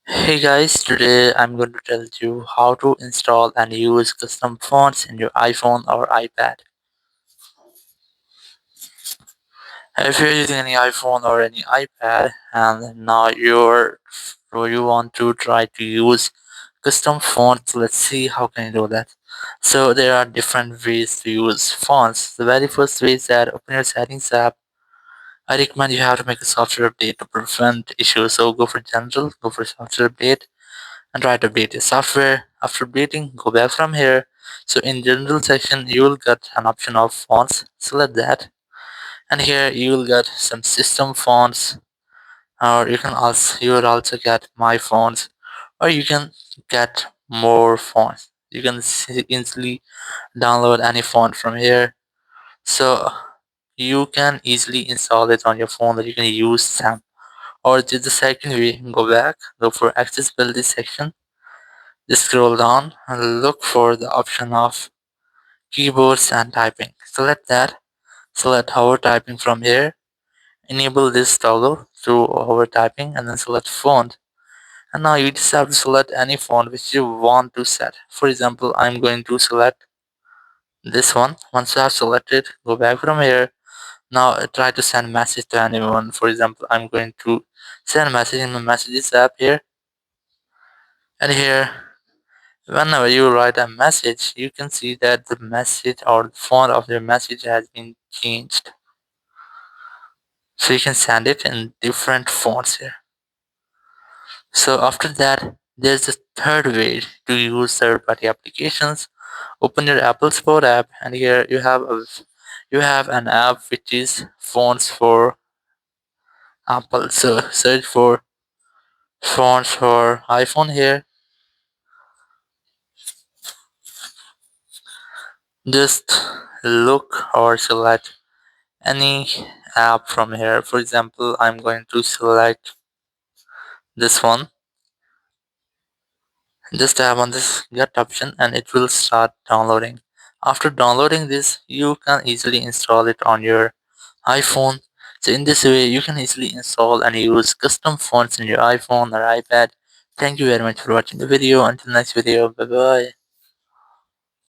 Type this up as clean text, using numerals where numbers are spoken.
Hey guys, today I'm going to tell you how to install and use custom fonts in your iPhone or iPad. If you're using any iPhone or any iPad and now you want to try to use custom fonts, let's see how can you do that. So there are different ways to use fonts. The very first way is that open your settings app. I recommend you have to make a software update to prevent issues. So go for general, go for software update and try to update your software. After updating, go back from here. So in general section, you will get an option of fonts. Select that, and here you will get some system fonts, or you will also get my fonts, or you can get more fonts. You can easily download any font from here. So you can easily install it on your phone that you can use them. Or to the second way, go back, go for accessibility section. Just scroll down and look for the option of keyboards and typing. Select that. Select hover typing from here. Enable this toggle to hover typing and then select font. And now you just have to select any font which you want to set. For example, I'm going to select this one. Once you have selected, go back from here. Now try to send message to anyone. For example, I'm going to send a message in my messages app here. And here, whenever you write a message, you can see that the message or the font of your message has been changed. So you can send it in different fonts here. So after that, there's the third way to use third-party applications. Open your Apple Store app, and here you have an app which is fonts for Apple. So search for fonts for iPhone here. Just look or select any app from here. For example, I'm going to select this one. Just tap on this get option and it will start downloading. After downloading this, you can easily install it on your iPhone. So in this way, you can easily install and use custom fonts in your iPhone or iPad. Thank you very much for watching the video. Until next video, bye bye.